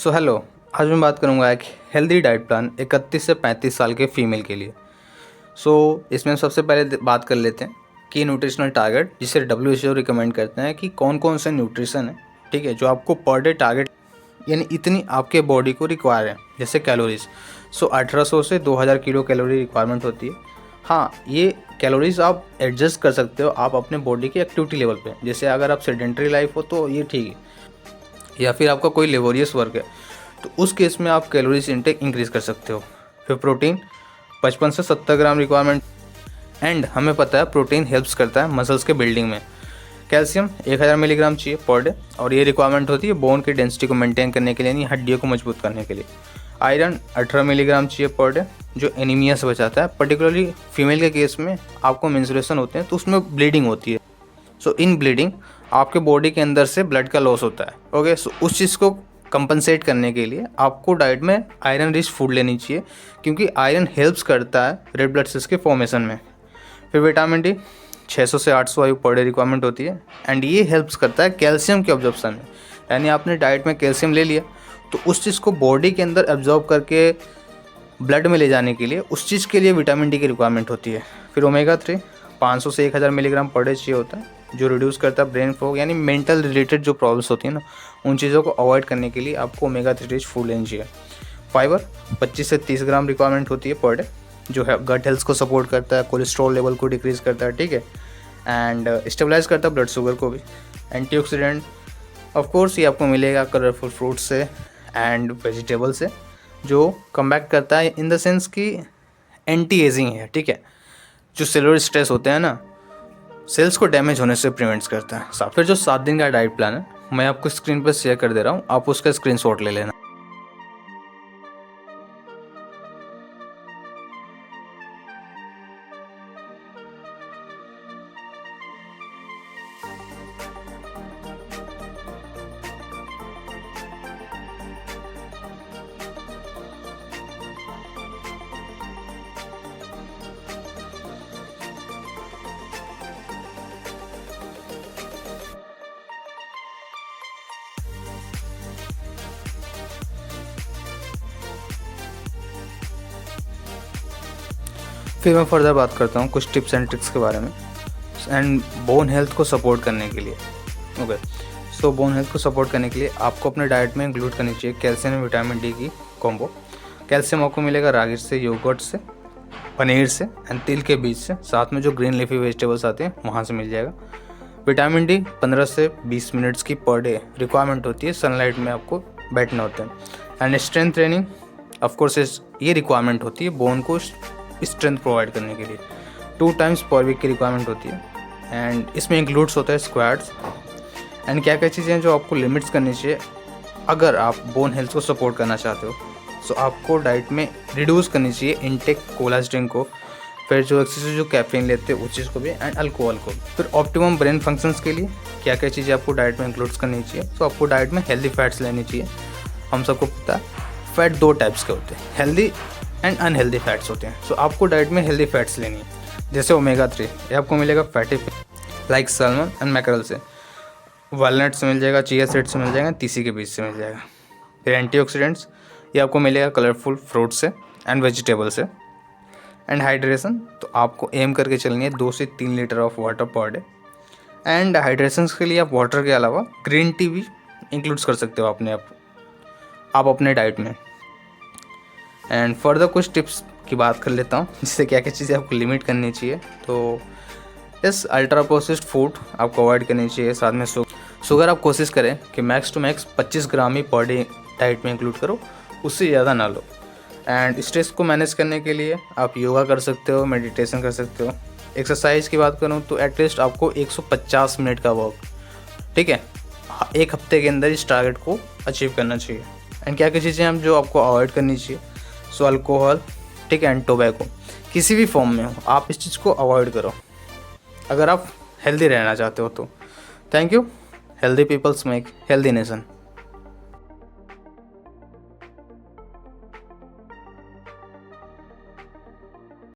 So hello, आज मैं बात करूंगा एक हेल्दी डाइट प्लान 31 से 35 साल के फीमेल के लिए। इसमें हम सबसे पहले बात कर लेते हैं कि न्यूट्रिशनल टारगेट जिसे WHO रिकमेंड करते हैं कि कौन कौन से न्यूट्रिशन है, ठीक है, जो आपको पर डे टारगेट यानी इतनी आपके बॉडी को रिक्वायर है। जैसे कैलोरीज 1800 से 2000 किलो कैलोरी रिक्वायरमेंट होती है। हाँ, ये कैलोरीज आप एडजस्ट कर सकते हो आप अपने बॉडी के एक्टिविटी लेवल पे। जैसे अगर आप सेडेंटरी लाइफ हो तो ये ठीक है, या फिर आपका कोई लेबोरियस वर्क है तो उस केस में आप कैलोरीज इंटेक इंक्रीज़ कर सकते हो। फिर प्रोटीन 55 से 70 ग्राम रिक्वायरमेंट। एंड हमें पता है प्रोटीन हेल्प्स करता है मसल्स के बिल्डिंग में। कैल्शियम 1000 मिलीग्राम चाहिए पर डे, और ये रिक्वायरमेंट होती है बोन की डेंसिटी को मेंटेन करने के लिए, यानी हड्डियों को मजबूत करने के लिए। आयरन 18 मिलीग्राम चाहिए पर डे, जो एनीमिया से बचाता है। पर्टिकुलरली फीमेल के केस में आपको मेंस्ट्रुएशन होते हैं तो उसमें ब्लीडिंग होती है। इन ब्लीडिंग आपके बॉडी के अंदर से ब्लड का लॉस होता है। ओके, उस चीज़ को कंपनसेट करने के लिए आपको डाइट में आयरन रिच फूड लेनी चाहिए, क्योंकि आयरन हेल्प्स करता है रेड ब्लड सेल्स के फॉर्मेशन में। फिर विटामिन डी 600 से 800 IU पर डे रिक्वायरमेंट होती है, एंड ये हेल्प्स करता है कैल्शियम के ऑब्जॉर्प्शन में। यानी आपने डाइट में कैल्शियम ले लिया तो उस चीज़ को बॉडी के अंदर एब्जॉर्ब करके ब्लड में ले जाने के लिए उस चीज़ के लिए विटामिन डी की रिक्वायरमेंट होती है। फिर ओमेगा 3 500 से 1000 मिलीग्राम पर डे चाहिए होता है, जो रिड्यूस करता है ब्रेन फॉग, यानी मेंटल रिलेटेड जो प्रॉब्लम्स होती है ना, उन चीज़ों को अवॉइड करने के लिए आपको ओमेगा 3 रिच फूड लेनी चाहिए। फाइबर 25 से 30 ग्राम रिक्वायरमेंट होती है पर डे, जो है गट हेल्थ को सपोर्ट करता है, कोलेस्ट्रॉल लेवल को डिक्रीज करता है, ठीक है, एंड स्टेबलाइज करता है ब्लड शुगर को भी। एंटीऑक्सीडेंट ऑफ कोर्स ये आपको मिलेगा कलरफुल फ्रूट से एंड वेजिटेबल से, जो कमबैक करता है इन द सेंस कि एंटी एजिंग है, ठीक है, जो सेलुलर स्ट्रेस होते हैं ना, सेल्स को डैमेज होने से प्रिवेंट्स करता है। फिर जो 7 दिन का डाइट प्लान है मैं आपको स्क्रीन पर शेयर कर दे रहा हूँ, आप उसका स्क्रीनशॉट ले लेना। फिर मैं फर्दर बात करता हूँ कुछ टिप्स एंड ट्रिक्स के बारे में एंड बोन हेल्थ को सपोर्ट करने के लिए। ओके, बोन हेल्थ को सपोर्ट करने के लिए आपको अपने डाइट में इंक्लूड करनी चाहिए कैल्शियम और विटामिन डी की कॉम्बो। कैल्शियम आपको मिलेगा रागी से, योगर्ट से, पनीर से एंड तिल के बीज से, साथ में जो ग्रीन लीफी वेजिटेबल्स आते हैं वहाँ से मिल जाएगा। विटामिन डी 15 से 20 मिनट्स की पर डे रिक्वायरमेंट होती है, सनलाइट में आपको बैठना होता है। एंड स्ट्रेंथ ट्रेनिंग ऑफकोर्स ये रिक्वायरमेंट होती है बोन को स्ट्रेंथ प्रोवाइड करने के लिए, 2 टाइम्स पर वीक की रिक्वायरमेंट होती है। एंड इसमें इंक्लूड्स होता है स्क्वाट्स एंड क्या क्या चीज़ें हैं जो आपको लिमिट्स करनी चाहिए अगर आप बोन हेल्थ को सपोर्ट करना चाहते हो। आपको डाइट में रिड्यूस करनी चाहिए इनटेक कोला ड्रिंक को, फिर जो एक्सेसिव जो कैफीन लेते हैं उस चीज़ को भी, एंड अल्कोहल को। फिर ऑप्टिमम ब्रेन फंक्शंस के लिए क्या क्या चीज़ें आपको डाइट में इंक्लूड्स करनी चाहिए। आपको डाइट में हेल्दी फैट्स लेनी चाहिए। हम सबको पता है फैट 2 टाइप्स के होते हैं, हेल्दी एंड अनहेल्दी फैट्स होते हैं। आपको डाइट में हेल्दी फैट्स लेनी है, जैसे ओमेगा 3 ये आपको मिलेगा fatty like salmon and mackerel से, वालनट से मिल जाएगा, चिया सीड से मिल जाएगा, तीसी के बीज से मिल जाएगा। फिर एंटीऑक्सीडेंट्स ये आपको मिलेगा कलरफुल फ्रूट से एंड वेजिटेबल से। एंड हाइड्रेशन तो आपको एम करके चलनी है 2 से 3 litre of water per day. And hydration के लिए आप वाटर के अलावा ग्रीन टी भी इंक्लूड्स कर सकते हो आप अपने डाइट में। एंड फर्दर कुछ टिप्स की बात कर लेता हूँ, जिससे क्या क्या चीज़ें आपको लिमिट करनी चाहिए। इस अल्ट्रा प्रोसेस्ड फूड आपको अवॉइड करनी चाहिए। साथ में शुगर आप कोशिश करें कि मैक्स टू मैक्स 25 ग्राम ही पर डे डाइट में इंक्लूड करो, उससे ज़्यादा ना लो। एंड स्ट्रेस को मैनेज करने के लिए आप योगा कर सकते हो, मेडिटेशन कर सकते हो। एक्सरसाइज की बात करूँ तो एटलीस्ट आपको 150 मिनट का वर्क, ठीक है, एक हफ्ते के अंदर इस टारगेट को अचीव करना चाहिए। एंड क्या क्या चीज़ें हम जो आपको अवॉइड करनी चाहिए, अल्कोहल, ठीक है, एंड टोबैको किसी भी फॉर्म में हो, आप इस चीज़ को अवॉइड करो अगर आप हेल्दी रहना चाहते हो तो। Thank you. Healthy peoples make healthy nation.